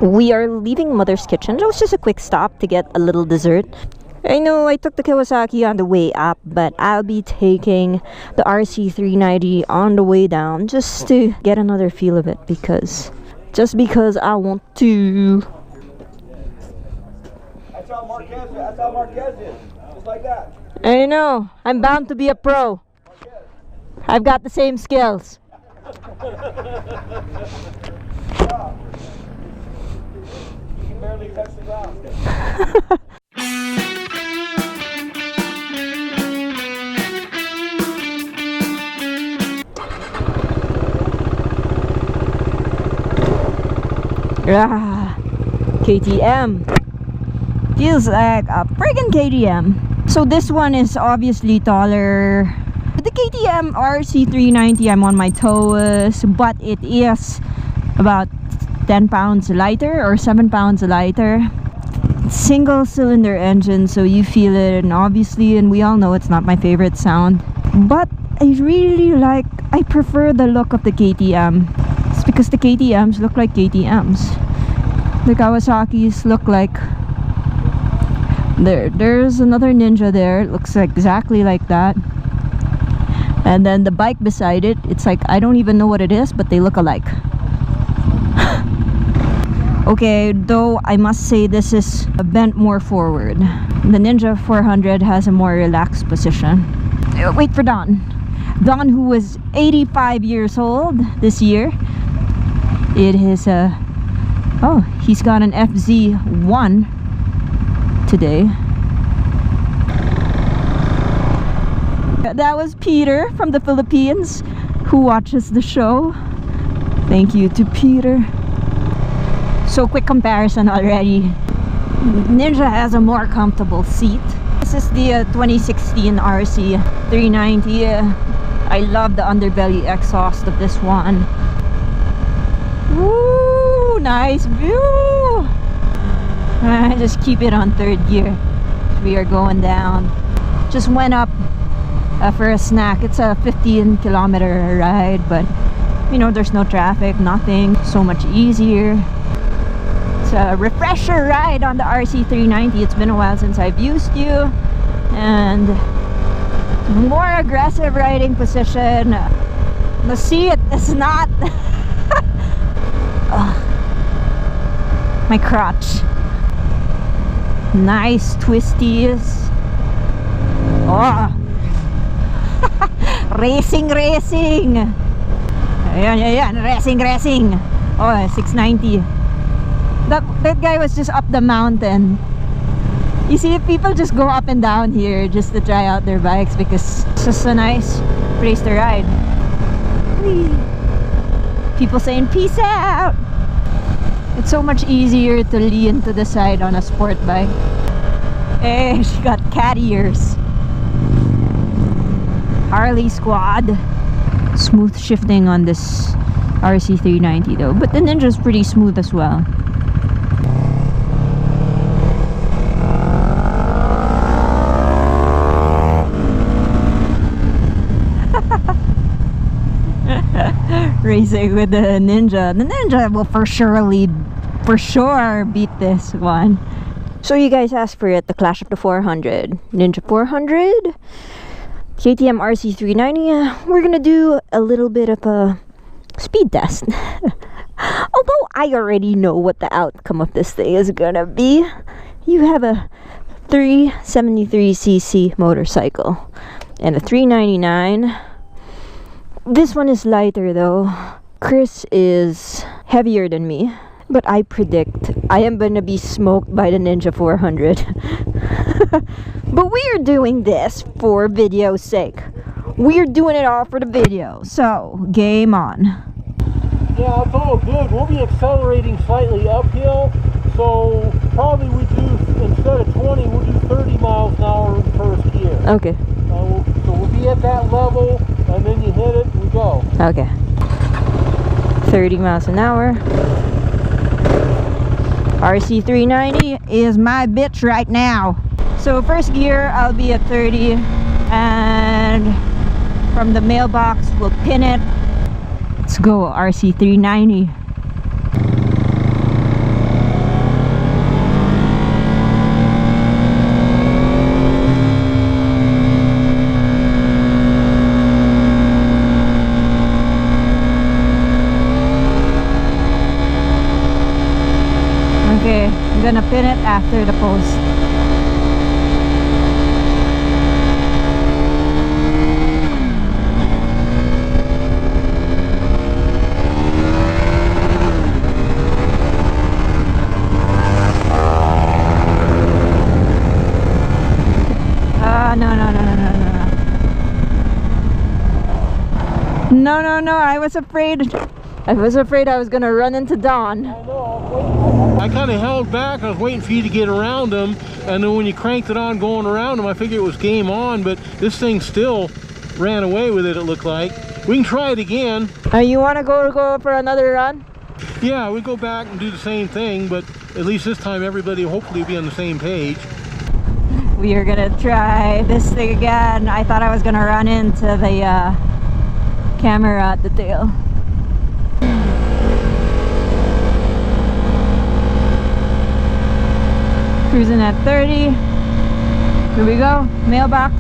We are leaving Mother's Kitchen. It was just a quick stop to get a little dessert. I know I took the Kawasaki on the way up, but I'll be taking the RC390 on the way down just to get another feel of it, because I want to. That's how Marquez is. Just like that. I know. I'm bound to be a pro. I've got the same skills. You can barely touch the ground. KTM. Feels like a friggin' KTM. So this one is obviously taller. The KTM RC390, I'm on my toes, but it is about 10 pounds lighter or 7 pounds lighter. Single cylinder engine, so you feel it, and obviously, and we all know it's not my favorite sound, but I prefer the look of the KTM. It's because the KTMs look like KTMs. The Kawasaki's look like there's another Ninja there. It looks exactly like that. And then the bike beside it, it's like I don't even know what it is, but they look alike. Okay, though I must say this is bent more forward. The Ninja 400 has a more relaxed position. Wait for Don. Don, who was 85 years old this year. It is oh, he's got an FZ1 today. That was Peter from the Philippines who watches the show. Thank you to Peter. So quick comparison already. Ninja has a more comfortable seat. This is the 2016 RC390. I love the underbelly exhaust of this one. Woo! Nice view! Just keep it on third gear. We are going down. Just went up for a snack. It's a 15-kilometer ride, but you know, there's no traffic, nothing. So much easier. It's a refresher ride on the RC390. It's been a while since I've used you, and more aggressive riding position. The seat is not my crotch. Nice twisties. Oh. Racing. Ayan, racing. Oh, 690. That guy was just up the mountain. You see, people just go up and down here just to try out their bikes because it's just a nice place to ride. Whee. People saying peace out. It's so much easier to lean to the side on a sport bike. Hey, she got cat ears. Harley squad. Smooth shifting on this RC390 though, but the Ninja's pretty smooth as well. Racing with the Ninja. The Ninja will for sure beat this one. So you guys asked for it, the Clash of the 400. Ninja 400, KTM RC390. We're gonna do a little bit of a speed test. Although I already know what the outcome of this thing is gonna be. You have a 373cc motorcycle and a 399. This one is lighter though. Chris is heavier than me, but I predict I am gonna be smoked by the Ninja 400. But we are doing this for video's sake. We're doing it all for the video. So, game on. Yeah, it's all good. We'll be accelerating slightly uphill, so probably we do, instead of 20, we'll do 30 miles an hour in first gear. Okay. So we'll be at that level, and then you hit it, we go. Okay. 30 miles an hour. RC390 is my bitch right now. So first gear, I'll be at 30, and from the mailbox, we'll pin it. Let's go, RC390. I'm gonna pin it after the post. No, I was afraid I was gonna run into Don. I know, I kind of held back. I was waiting for you to get around him, and then when you cranked it on going around him, I figured it was game on, but this thing still ran away with it, it looked like. We can try it again. You wanna go for another run? Yeah, we go back and do the same thing, but at least this time everybody hopefully will be on the same page. We are gonna try this thing again. I thought I was gonna run into the camera at the tail. Cruising at 30. Here we go. Mailbox.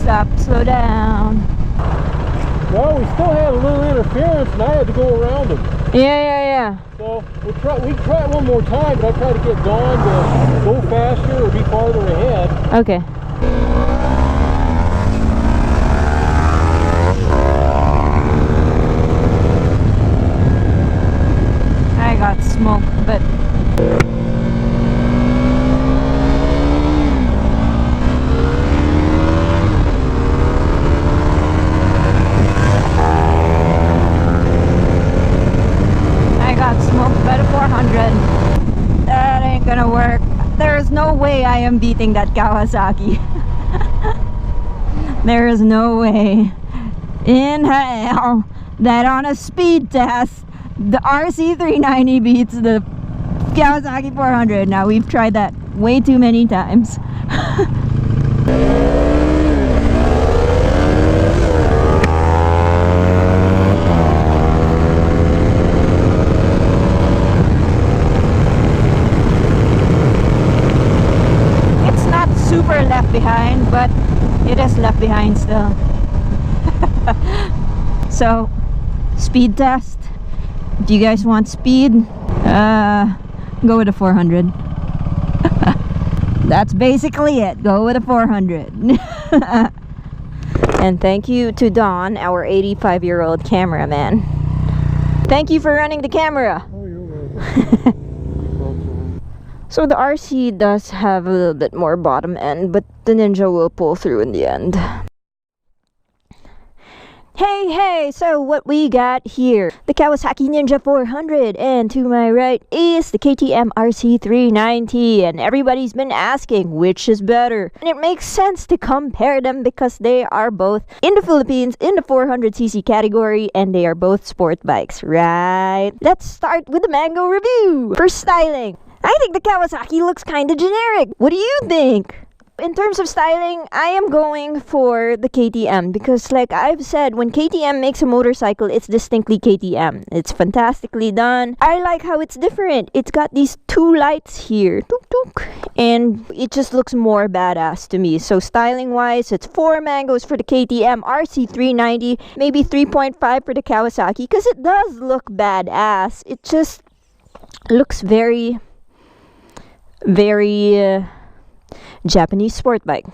Stop, slow down. Well, we still had a little interference and I had to go around him. Yeah. So we can try it one more time, but I try to get Dawn to go faster or be farther ahead. Okay. I got smoke, but at a 400. That ain't gonna work. There's no way I am beating that Kawasaki. There is no way in hell that on a speed test the RC390 beats the Kawasaki 400. Now we've tried that way too many times. Super left behind, but it is left behind still. So, speed test. Do you guys want speed? Go with a 400. That's basically it. Go with a 400. And thank you to Don, our 85-year-old cameraman. Thank you for running the camera. Oh, you're welcome. So the RC does have a little bit more bottom end, but the Ninja will pull through in the end. Hey, so what we got here? The Kawasaki Ninja 400, and to my right is the KTM RC390, and everybody's been asking which is better. And it makes sense to compare them because they are both in the Philippines in the 400cc category, and they are both sport bikes, right? Let's start with the Mango review. For styling, I think the Kawasaki looks kinda generic. What do you think? In terms of styling, I am going for the KTM because like I've said, when KTM makes a motorcycle, it's distinctly KTM. It's fantastically done. I like how it's different. It's got these two lights here, tuk tuk, and it just looks more badass to me. So styling wise, it's 4 mangoes for the KTM RC390, maybe 3.5 for the Kawasaki because it does look badass. It just looks very Japanese sport bike.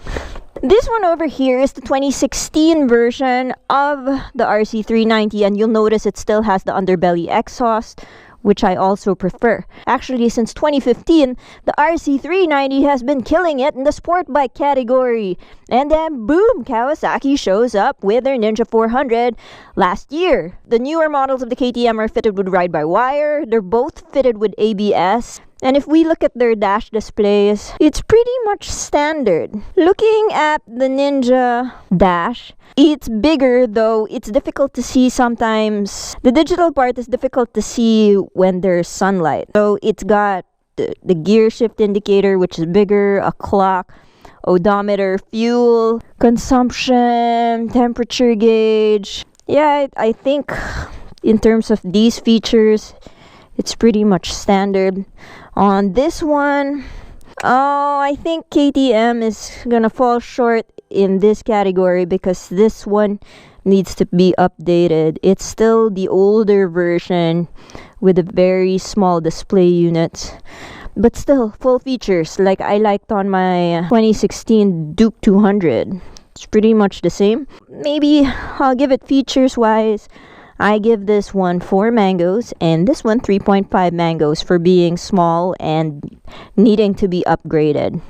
This one over here is the 2016 version of the RC390, and you'll notice it still has the underbelly exhaust, which I also prefer. Actually, since 2015, the RC390 has been killing it in the sport bike category. And then boom, Kawasaki shows up with their Ninja 400 last year. The newer models of the KTM are fitted with ride-by-wire. They're both fitted with ABS. And if we look at their dash displays, it's pretty much standard. Looking at the Ninja dash, it's bigger, though it's difficult to see sometimes. The digital part is difficult to see when there's sunlight. So it's got the gear shift indicator, which is bigger, a clock, odometer, fuel consumption, temperature gauge. Yeah, I think in terms of these features, it's pretty much standard. On this one, Oh, I think KTM is gonna fall short in this category because this one needs to be updated. It's still the older version with a very small display unit, but still full features like I liked on my 2016 Duke 200. It's pretty much the same. Maybe I'll give it features wise. I give this one 4 mangoes and this one 3.5 mangoes for being small and needing to be upgraded.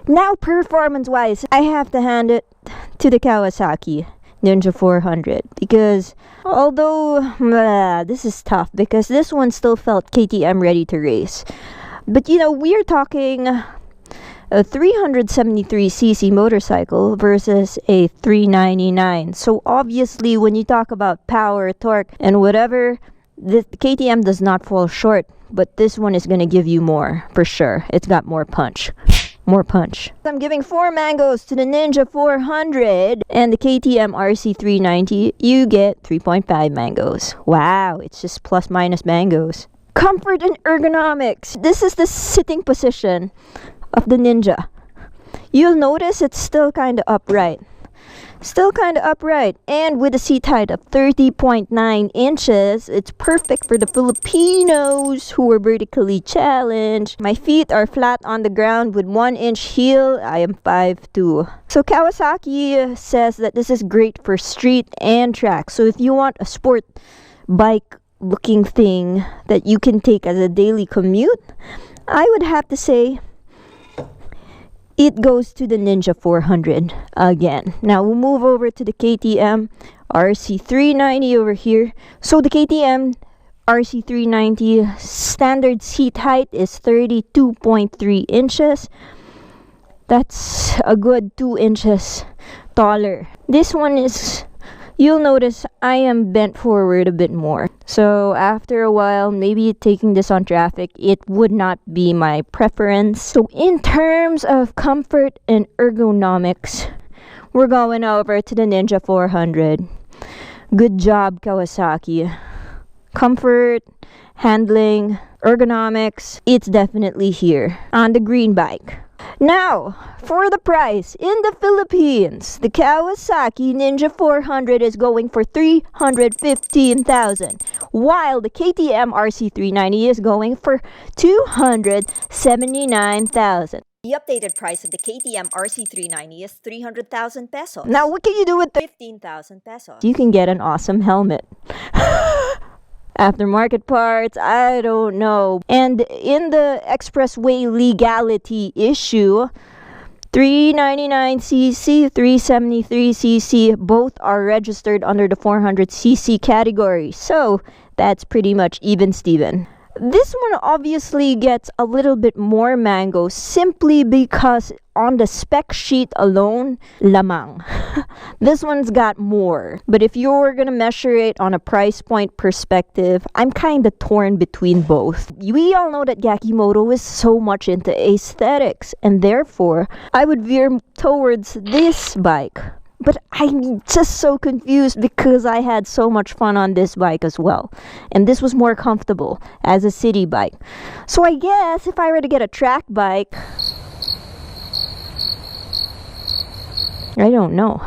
Now performance wise, I have to hand it to the Kawasaki Ninja 400 because although this is tough because this one still felt KTM ready to race. But you know, we're talking a 373cc motorcycle versus a 399. So obviously when you talk about power, torque, and whatever, the KTM does not fall short. But this one is going to give you more, for sure. It's got more punch. More punch. I'm giving 4 mangoes to the Ninja 400 and the KTM RC390. You get 3.5 mangoes. Wow, it's just plus minus mangoes. Comfort and ergonomics. This is the sitting position of the Ninja. You'll notice it's still kind of upright. Still kind of upright. And with a seat height of 30.9 inches, it's perfect for the Filipinos who are vertically challenged. My feet are flat on the ground with 1-inch heel. I am 5'2". So Kawasaki says that this is great for street and track. So if you want a sport bike looking thing that you can take as a daily commute, I would have to say it goes to the Ninja 400 again. Now we'll move over to the KTM RC390 over here. So the KTM RC390 standard seat height is 32.3 inches. That's a good 2 inches taller. This one is, you'll notice I am bent forward a bit more. So after a while, maybe taking this on traffic, it would not be my preference. So in terms of comfort and ergonomics, we're going over to the Ninja 400. Good job, Kawasaki. Comfort, handling, ergonomics, it's definitely here on the green bike. Now, for the price, in the Philippines, the Kawasaki Ninja 400 is going for 315,000, while the KTM RC390 is going for 279,000. The updated price of the KTM RC390 is 300,000 pesos. Now, what can you do with 15,000 pesos. You can get an awesome helmet. Aftermarket parts, I don't know. And in the expressway legality issue, 399cc, 373cc, both are registered under the 400cc category. So that's pretty much even Steven. This one obviously gets a little bit more mango simply because on the spec sheet alone, lamang. This one's got more. But if you're gonna measure it on a price point perspective, I'm kind of torn between both. We all know that Gakimoto is so much into aesthetics, and therefore, I would veer towards this bike. But I'm just so confused because I had so much fun on this bike as well. And this was more comfortable as a city bike. So I guess if I were to get a track bike, I don't know.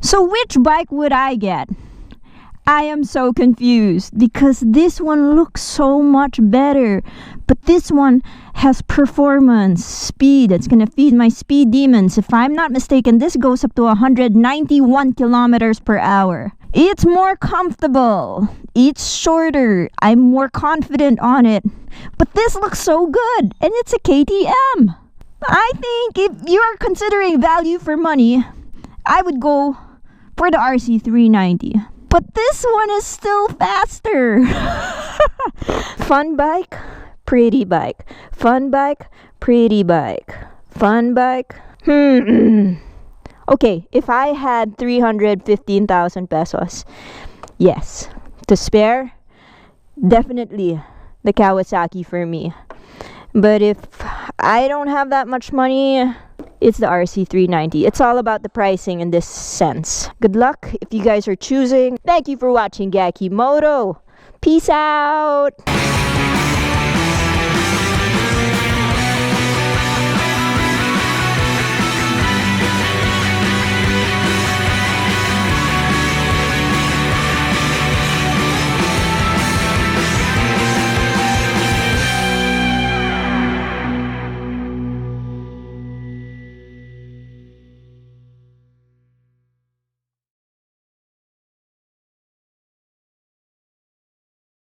So which bike would I get? I am so confused because this one looks so much better. But this one has performance, speed. It's going to feed my speed demons. If I'm not mistaken, this goes up to 191 kilometers per hour. It's more comfortable. It's shorter. I'm more confident on it. But this looks so good. And it's a KTM. I think if you're considering value for money, I would go for the RC390. But this one is still faster. Fun bike, pretty bike. Fun bike, pretty bike. Fun bike. Okay, if I had 315,000 pesos, yes, to spare, definitely the Kawasaki for me. But if I don't have that much money, it's the RC390. It's all about the pricing in this sense. Good luck if you guys are choosing. Thank you for watching Gakimoto. Peace out.